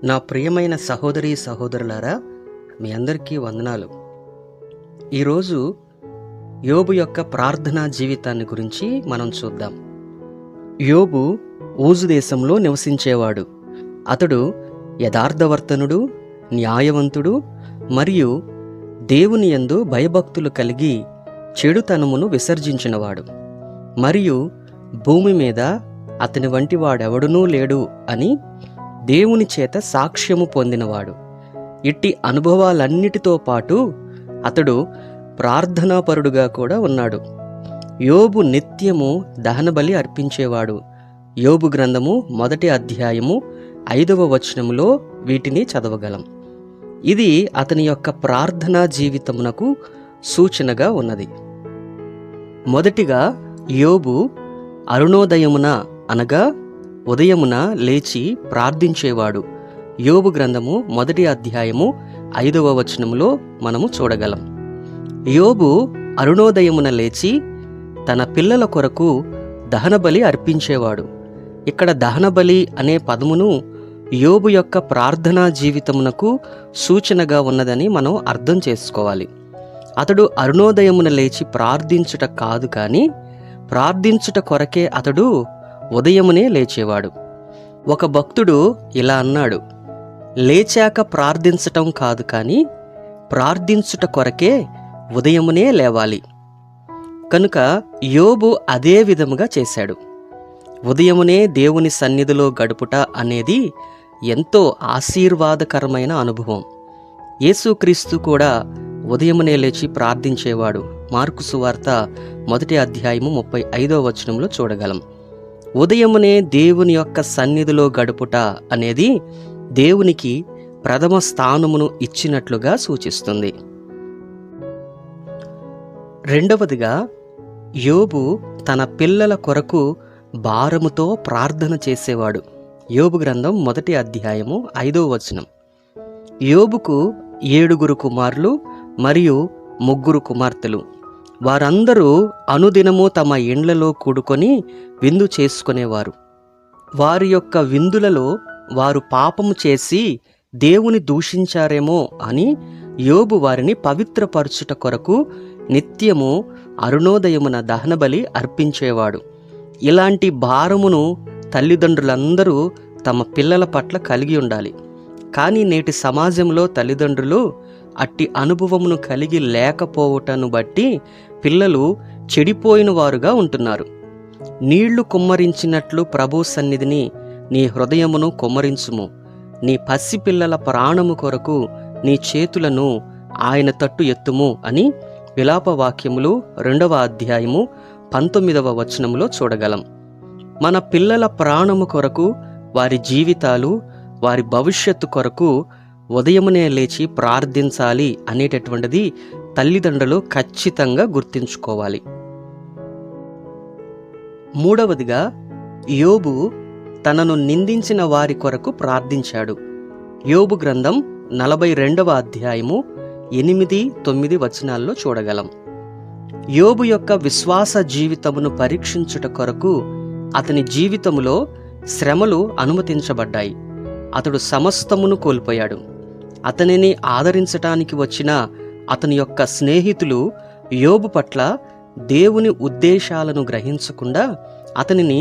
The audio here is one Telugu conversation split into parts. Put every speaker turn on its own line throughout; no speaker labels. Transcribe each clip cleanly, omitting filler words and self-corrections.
నా ప్రియమైన సహోదరీ సహోదరులారా, మీ అందరికీ వందనాలు. ఈరోజు యోబు యొక్క ప్రార్థనా జీవితాన్ని గురించి మనం చూద్దాం. యోబు ఊజు దేశంలో నివసించేవాడు. అతడు యథార్థవర్తనుడు, న్యాయవంతుడు మరియు దేవుని యందు భయభక్తులు కలిగి చెడుతనమును విసర్జించినవాడు. మరియు భూమి మీద అతని వంటి వాడెవడునూ లేడు అని దేవుని చేత సాక్ష్యము పొందినవాడు. ఇట్టి అనుభవాలన్నిటితో పాటు అతడు ప్రార్థనాపరుడుగా కూడా ఉన్నాడు. యోబు నిత్యము దహనబలి అర్పించేవాడు. యోబు గ్రంథము 1వ అధ్యాయము 5వ వచనములో వీటిని చదవగలం. ఇది అతని యొక్క ప్రార్థనా జీవితమునకు సూచనగా ఉన్నది. మొదటిగా యోబు అరుణోదయమున అనగా ఉదయమున లేచి ప్రార్థించేవాడు. యోబు గ్రంథము 1వ అధ్యాయము 5వ వచనములో మనము చూడగలం. యోబు అరుణోదయమున లేచి తన పిల్లల కొరకు దహనబలి అర్పించేవాడు. ఇక్కడ దహనబలి అనే పదమును యోబు యొక్క ప్రార్థనా జీవితమునకు సూచనగా ఉన్నదని మనం అర్థం చేసుకోవాలి. అతడు అరుణోదయమున లేచి ప్రార్థించుట కాదు, కానీ ప్రార్థించుట కొరకే అతడు ఉదయమునే లేచేవాడు. ఒక భక్తుడు ఇలా అన్నాడు, లేచాక ప్రార్థించటం కాదు, కానీ ప్రార్థించుట కొరకే ఉదయమునే లేవాలి. కనుక యోబు అదే విధముగా చేశాడు. ఉదయమునే దేవుని సన్నిధిలో గడుపుట అనేది ఎంతో ఆశీర్వాదకరమైన అనుభవం. యేసుక్రీస్తు కూడా ఉదయమునే లేచి ప్రార్థించేవాడు. మార్కు సువార్త 1వ అధ్యాయము 35వ వచనంలో చూడగలం. ఉదయమునే దేవుని యొక్క సన్నిధిలో గడుపుట అనేది దేవునికి ప్రథమ స్థానమును ఇచ్చినట్లుగా సూచిస్తుంది. రెండవదిగా, యోబు తన పిల్లల కొరకు భారముతో ప్రార్థన చేసేవాడు. యోబు గ్రంథం 1వ అధ్యాయము 5వ వచనం. యోబుకు 7 కుమారులు మరియు 3 కుమార్తెలు. వారందరూ అనుదినము తమ ఇండ్లలో కూడుకొని విందు చేసుకునేవారు. వారి యొక్క విందులలో వారు పాపము చేసి దేవుని దూషించారేమో అని యోబు వారిని పవిత్రపరచుట కొరకు నిత్యము అరుణోదయమున దహనబలి అర్పించేవాడు. ఇలాంటి భారమును తల్లిదండ్రులందరూ తమ పిల్లల పట్ల కలిగి ఉండాలి. కానీ నేటి సమాజంలో తల్లిదండ్రులు అట్టి అనుభవమును కలిగి లేకపోవటను బట్టి పిల్లలు చెడిపోయిన వారుగా ఉంటున్నారు. నీళ్లు కుమ్మరించినట్లు ప్రభు సన్నిధిని నీ హృదయమును కుమ్మరించుము. నీ పసిపిల్లల ప్రాణము కొరకు నీ చేతులను ఆయన తట్టు ఎత్తుము అని విలాపవాక్యములు 2వ అధ్యాయము 19వ వచనములో చూడగలం. మన పిల్లల ప్రాణము కొరకు, వారి జీవితాలు, వారి భవిష్యత్తు కొరకు ఉదయమునే లేచి ప్రార్థించాలి అనేటటువంటిది తల్లిదండ్రులు ఖచ్చితంగా గుర్తుంచుకోవాలి. మూడవదిగా, యోబు తనను నిందించిన వారి కొరకు ప్రార్థించాడు. యోబు గ్రంథం 42వ అధ్యాయము 8-9 వచనాల్లో చూడగలం. యోబు యొక్క విశ్వాస జీవితమును పరీక్షించుట కొరకు అతని జీవితములో శ్రమలు అనుమతించబడ్డాయి. అతడు సమస్తమును కోల్పోయాడు. అతనిని ఆదరించటానికి వచ్చిన అతని యొక్క స్నేహితులు యోబు పట్ల దేవుని ఉద్దేశాలను గ్రహించకుండా అతనిని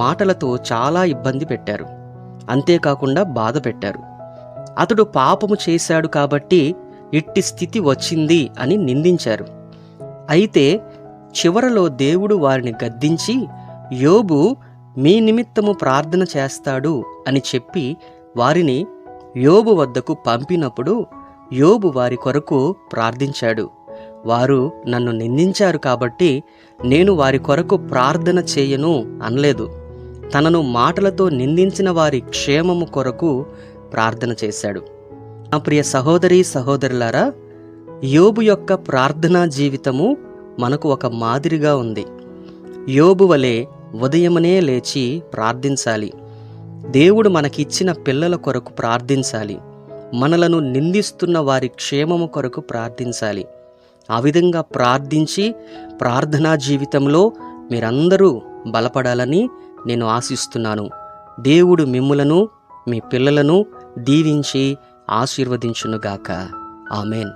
మాటలతో చాలా ఇబ్బంది పెట్టారు. అంతేకాకుండా బాధ పెట్టారు. అతడు పాపము చేశాడు కాబట్టి ఇట్టి స్థితి వచ్చింది అని నిందించారు. అయితే చివరలో దేవుడు వారిని గద్దించి, యోబు మీ నిమిత్తము ప్రార్థన చేస్తాడు అని చెప్పి వారిని యోబు వద్దకు పంపినప్పుడు యోబు వారి కొరకు ప్రార్థించాడు. వారు నన్ను నిందించారు కాబట్టి నేను వారి కొరకు ప్రార్థన చేయను అనలేదు. తనను మాటలతో నిందించిన వారి క్షేమము కొరకు ప్రార్థన చేశాడు. నా ప్రియ సహోదరీ సహోదరులారా, యోబు యొక్క ప్రార్థనా జీవితము మనకు ఒక మాదిరిగా ఉంది. యోబు వలె ఉదయమునే లేచి ప్రార్థించాలి. దేవుడు మనకిచ్చిన పిల్లల కొరకు ప్రార్థించాలి. మనలను నిందిస్తున్న వారి క్షేమము కొరకు ప్రార్థించాలి. ఆ విధంగా ప్రార్థించి ప్రార్థనా జీవితంలో మీరందరూ బలపడాలని నేను ఆశిస్తున్నాను. దేవుడు మిమ్ములను, మీ పిల్లలను దీవించి ఆశీర్వదించునుగాక. ఆమెన్.